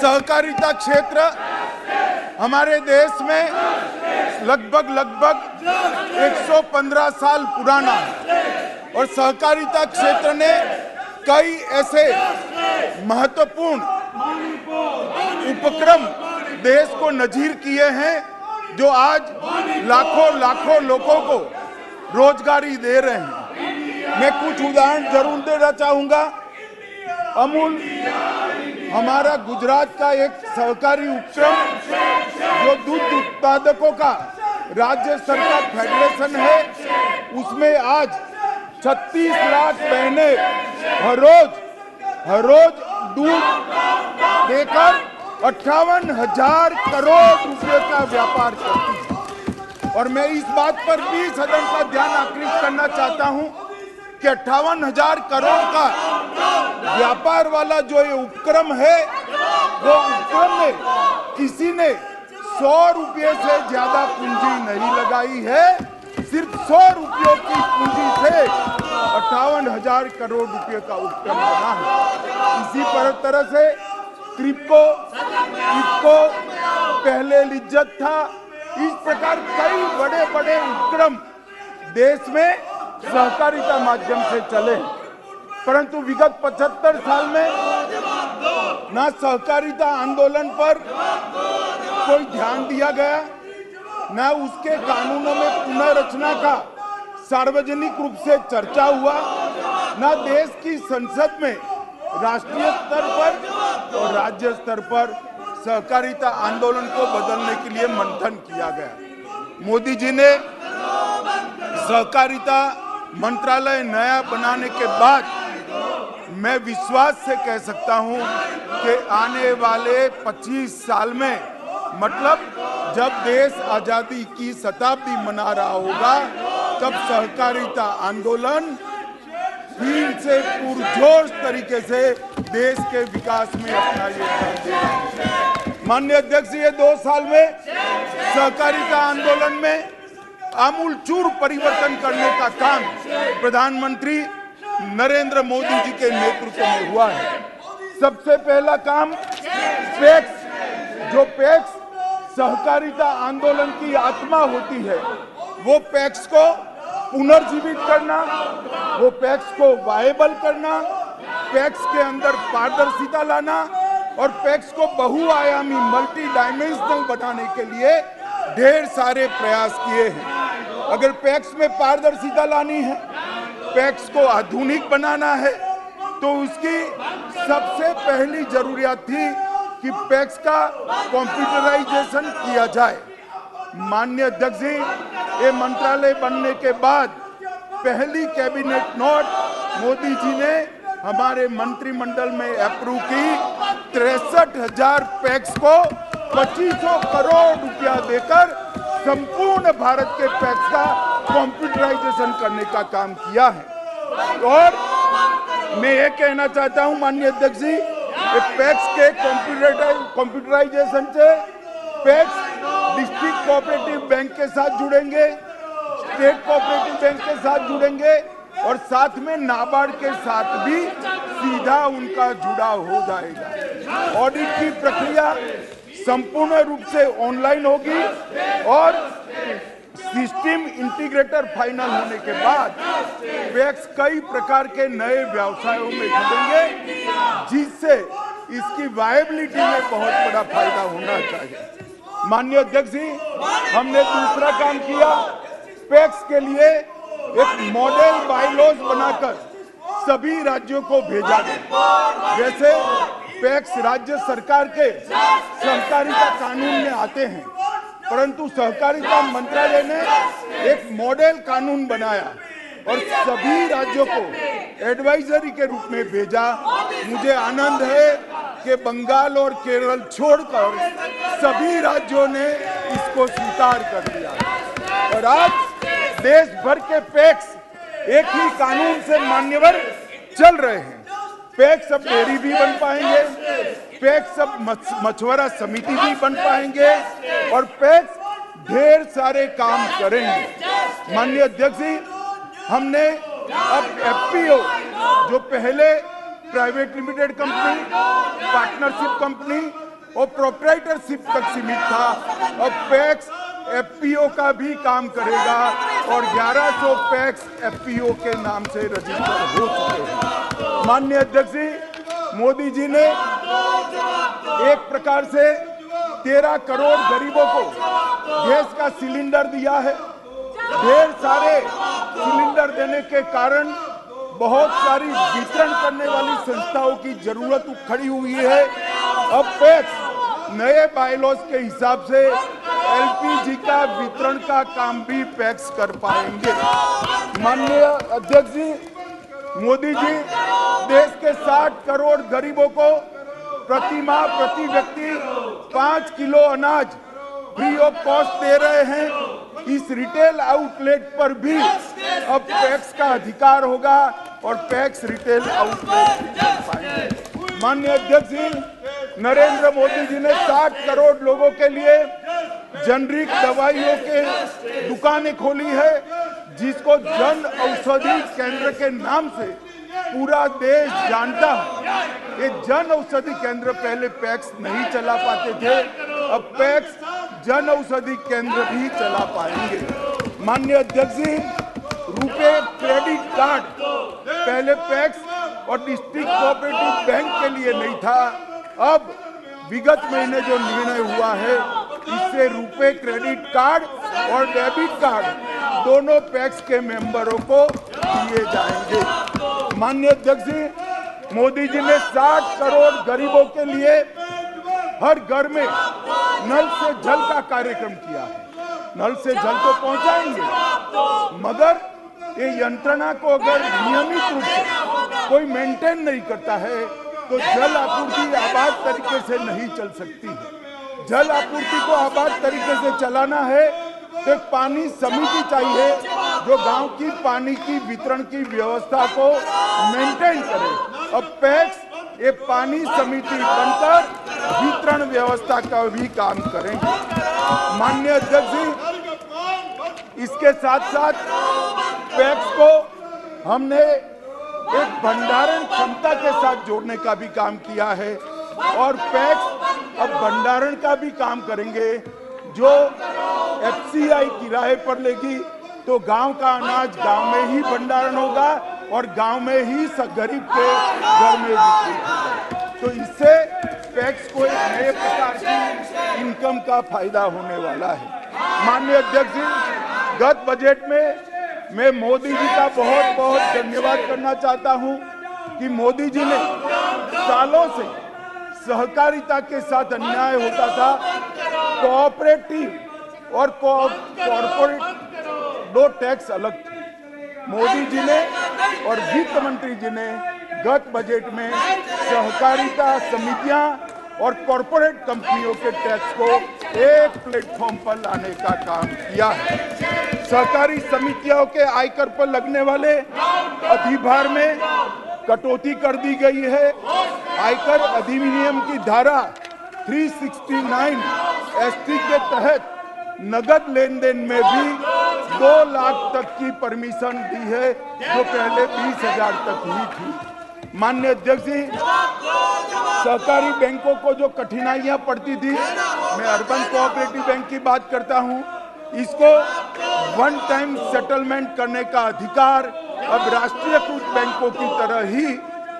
सहकारिता क्षेत्र हमारे देश में लगभग 115 साल पुराना है और सहकारिता क्षेत्र ने कई ऐसे महत्वपूर्ण उपक्रम देश को नजीर किए हैं जो आज लाखों लोगों को रोजगारी दे रहे हैं। मैं कुछ उदाहरण जरूर देना चाहूंगा। अमूल हमारा गुजरात का एक सहकारी उपक्रम जो दूध उत्पादकों का राज्य स्तर का फेडरेशन है, उसमें आज 36 लाख बहनें हर रोज दूध देकर 58,000 करोड़ रुपए का व्यापार करती है। और मैं इस बात पर भी सदन का ध्यान आकर्षित करना चाहता हूं कि 58,000 करोड़ का व्यापार वाला जो ये उपक्रम है, वो उपक्रम में किसी ने 100 रुपये से ज्यादा पूंजी नहीं लगाई है। सिर्फ 100 रुपयों की पूंजी से 58,000 करोड़ रुपए का उपक्रम बना है। इसी तरह से क्रिप्को, इफ्को, पहले लिज्जत था। इस प्रकार कई बड़े बड़े उपक्रम देश में सहकारिता माध्यम से चले, परंतु विगत 75 साल में ना सहकारिता आंदोलन पर कोई ध्यान दिया गया, ना उसके कानूनों में पुनर्रचना का सार्वजनिक रूप से चर्चा हुआ, ना देश की संसद में राष्ट्रीय स्तर पर और राज्य स्तर पर सहकारिता आंदोलन को बदलने के लिए मंथन किया गया। मोदी जी ने सहकारिता मंत्रालय नया बनाने के बाद मैं विश्वास से कह सकता हूं कि आने वाले 25 साल में, मतलब जब देश आजादी की शताब्दी मना रहा होगा, तब सहकारिता आंदोलन फिर से पुरजोर तरीके से देश के विकास में अपना योगदान देगा। माननीय अध्यक्ष, ये 2 साल में सहकारिता आंदोलन में आमूलचूर परिवर्तन करने का काम प्रधानमंत्री नरेंद्र मोदी जी के नेतृत्व में हुआ है। सबसे पहला काम पैक्स, जो पैक्स सहकारिता आंदोलन की आत्मा होती है, वो पैक्स को पुनर्जीवित करना, वो पैक्स को वायबल करना, पैक्स के अंदर पारदर्शिता लाना और पैक्स को बहुआयामी मल्टी डायमेंशनल बनाने के लिए ढेर सारे प्रयास किए हैं। अगर पैक्स में पारदर्शिता लानी है, पैक्स को आधुनिक बनाना है, तो उसकी सबसे पहली जरूरियात थी कि पैक्स का कंप्यूटराइजेशन किया जाए। माननीय अध्यक्ष जी, ये मंत्रालय बनने के बाद पहली कैबिनेट नोट मोदी जी ने हमारे मंत्रिमंडल में अप्रूव की। 63,000 पैक्स को 2500 करोड़ रुपया देकर संपूर्ण भारत के पैक्स का कंप्यूटराइजेशन करने का काम किया है। और मैं ये कहना चाहता हूं माननीय अध्यक्ष जी, पैक्स के कंप्यूटराइजेशन से पैक्स डिस्ट्रिक्ट कोऑपरेटिव बैंक के साथ जुड़ेंगे, स्टेट कोऑपरेटिव बैंक के साथ जुड़ेंगे और साथ में नाबार्ड के साथ भी सीधा उनका जुड़ाव हो जाएगा। ऑडिट की प्रक्रिया संपूर्ण रूप से ऑनलाइन होगी और सिस्टम इंटीग्रेटर फाइनल होने के बाद पैक्स कई प्रकार के नए व्यवसायों में जुड़ेंगे, जिससे इसकी वायबिलिटी में बहुत बड़ा फायदा होना चाहिए। माननीय अध्यक्ष जी, हमने दूसरा काम किया, पैक्स के लिए एक मॉडल बायलॉज बनाकर सभी राज्यों को भेजा गया। जैसे पैक्स राज्य सरकार के सहकारिता कानून में आते हैं, परंतु सहकारिता मंत्रालय ने एक मॉडल कानून बनाया और सभी राज्यों को एडवाइजरी के रूप में भेजा। मुझे आनंद है कि बंगाल और केरल छोड़कर सभी राज्यों ने इसको स्वीकार कर दिया और आज देश भर के पैक्स एक ही कानून से मान्यवर चल रहे हैं। पैक्स अब डेयरी भी बन पाएंगे, पैक्स अब मछुआरा समिति भी बन पाएंगे और पैक्स ढेर सारे काम करेंगे। माननीय अध्यक्ष जी, हमने अब एफपीओ, जो पहले private limited company, partnership company और प्रोप्राइटरशिप तक सीमित था। अब पैक्स एफपीओ का भी काम करेगा और 1100 पैक्स एफपीओ के नाम से रजिस्टर हो चुके हैं। माननीय अध्यक्ष जी, मोदी जी ने एक प्रकार से 13 करोड़ गरीबों को गैस का सिलेंडर दिया है। ढेर सारे सिलेंडर देने के कारण बहुत सारी वितरण करने वाली संस्थाओं की जरूरत खड़ी हुई है। अब पैक्स नए बायलॉज के हिसाब से एलपीजी का वितरण का काम भी पैक्स कर पाएंगे। माननीय अध्यक्ष जी, मोदी जी देश के 60 करोड़ गरीबों को प्रति माह प्रति व्यक्ति 5 किलो अनाज फ्री ऑफ कॉस्ट दे रहे हैं। इस रिटेल आउटलेट पर भी अब पैक्स का अधिकार होगा और पैक्स रिटेल आउटलेट चल पाएंगे। माननीय अध्यक्ष जी, नरेंद्र मोदी जी ने 60 करोड़ लोगों के लिए जेनरिक दवाइयों के दुकानें खोली है, जिसको जन औषधि केंद्र के नाम से पूरा देश जानता है। ये जन औषधि केंद्र पहले पैक्स नहीं चला पाते थे, अब पैक्स जन औषधि केंद्र भी चला पाएंगे। माननीय अध्यक्ष जी, रुपे क्रेडिट कार्ड पहले पैक्स और डिस्ट्रिक्ट कोऑपरेटिव बैंक के लिए नहीं था। अब विगत महीने जो निर्णय हुआ है, इससे रुपे क्रेडिट कार्ड और डेबिट कार्ड दोनों पैक्स के मेंबरों को दिए जाएंगे। माननीय अध्यक्ष जी, मोदी जी ने 60 करोड़ गरीबों के लिए हर घर में नल से जल का कार्यक्रम किया है। नल से जल तो पहुंचाएंगे, मगर ये यंत्रणा को अगर नियमित रूप से कोई मेंटेन नहीं करता है तो जल आपूर्ति आबाद तरीके से नहीं चल सकती है। जल आपूर्ति को आबाद तरीके से चलाना है तो पानी समिति चाहिए जो गांव की पानी की वितरण की व्यवस्था को मेंटेन करे। अब पैक्स ये पानी समिति बनकर वितरण व्यवस्था का भी काम करेंगे। माननीय अध्यक्ष जी, इसके साथ साथ पैक्स को हमने एक भंडारण क्षमता के साथ जोड़ने का भी काम किया है और पैक्स अब भंडारण का भी काम करेंगे। जो एफसीआई किराए पर लेगी तो गांव का अनाज गांव में ही भंडारण होगा और गांव में ही गरीब के घर में बिक्री होगा। तो इससे पैक्स को एक नए प्रकार की इनकम का फायदा होने वाला है। माननीय अध्यक्ष जी, गत बजट में मैं मोदी जी का बहुत बहुत धन्यवाद करना चाहता हूं कि मोदी जी ने सालों से सहकारिता के साथ अन्याय होता था। कोऑपरेटिव और कॉर्पोरेट दो टैक्स अलग थे। मोदी जी ने और वित्त मंत्री जी ने गत बजट में सहकारिता समितियां और कॉर्पोरेट कंपनियों के टैक्स को एक प्लेटफॉर्म पर लाने का काम किया है। सहकारी समितियों के आयकर पर लगने वाले अधिभार में कटौती कर दी गई है। आयकर अधिनियम की धारा 369 एसटी के तहत नगद लेन देन में भी 2 लाख तक की परमिशन दी है, जो पहले 20,000 तक ही थी। माननीय अध्यक्ष जी, सहकारी बैंकों को जो कठिनाइयां पड़ती थी, मैं अर्बन कोऑपरेटिव बैंक की बात करता हूं, इसको वन टाइम सेटलमेंट करने का अधिकार अब राष्ट्रीयकृत बैंकों की तरह ही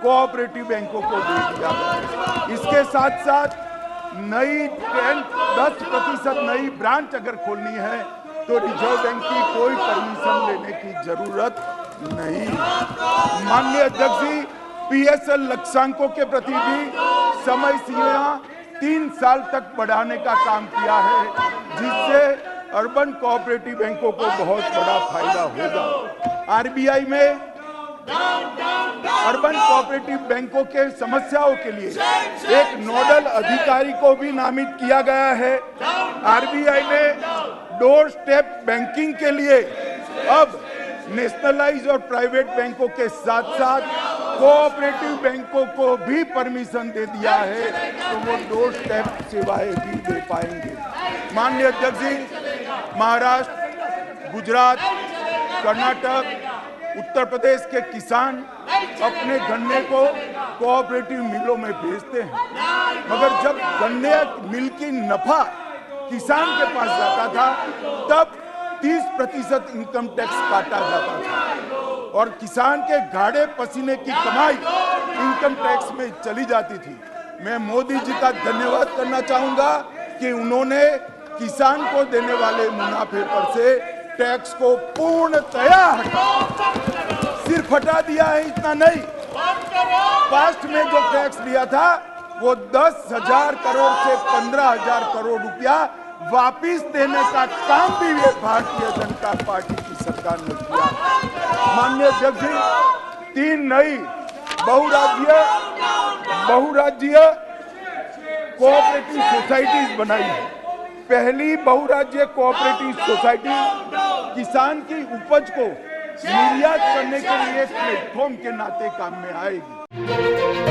कोऑपरेटिव बैंकों को दे दिया गया। इसके साथ साथ नई 10% नई ब्रांच अगर खोलनी है तो रिजर्व बैंक की कोई परमिशन लेने की जरूरत नहीं। माननीय अध्यक्ष जी, पीएसएल लक्ष्यांकों के प्रति भी समय सीमा 3 साल तक बढ़ाने का काम किया है, जिससे अर्बन कोऑपरेटिव बैंकों को बहुत बड़ा फायदा होगा। आरबीआई में अर्बन कोऑपरेटिव बैंकों के समस्याओं के लिए एक नोडल अधिकारी को भी नामित किया गया है। आरबीआई ने डोर स्टेप बैंकिंग के लिए अब नेशनलाइज और प्राइवेट बैंकों के साथ साथ कोऑपरेटिव बैंकों को भी परमिशन दे दिया है, तो वो डोर स्टेप सेवाएं भी दे पाएंगे। माननीय अध्यक्ष जी, महाराष्ट्र, गुजरात, कर्नाटक, उत्तर प्रदेश के किसान अपने गन्ने को कोऑपरेटिव मिलों में भेजते हैं, मगर जब गन्ने मिल की नफा किसान के पास जाता था तब 30% इनकम टैक्स काटा जाता था और किसान के गाढ़े पसीने की कमाई इनकम टैक्स में चली जाती थी। मैं मोदी जी का धन्यवाद करना चाहूंगा कि उन्होंने किसान को देने वाले मुनाफे पर से टैक्स को पूर्णतया सिर्फ हटा दिया है, इतना नहीं, पास्ट में जो टैक्स लिया था वो 10,000 करोड़ से 15,000 करोड़ रुपया वापिस देने का काम भी ये भारतीय जनता पार्टी की सरकार ने किया। माननीय अध्यक्ष जी, 3 नई बहुराज्यीय कोऑपरेटिव सोसाइटीज बनाई है। पहली बहुराज्यीय कोऑपरेटिव सोसाइटी किसान की उपज को निर्यात करने के लिए एक प्लेटफॉर्म के नाते काम में आएगी।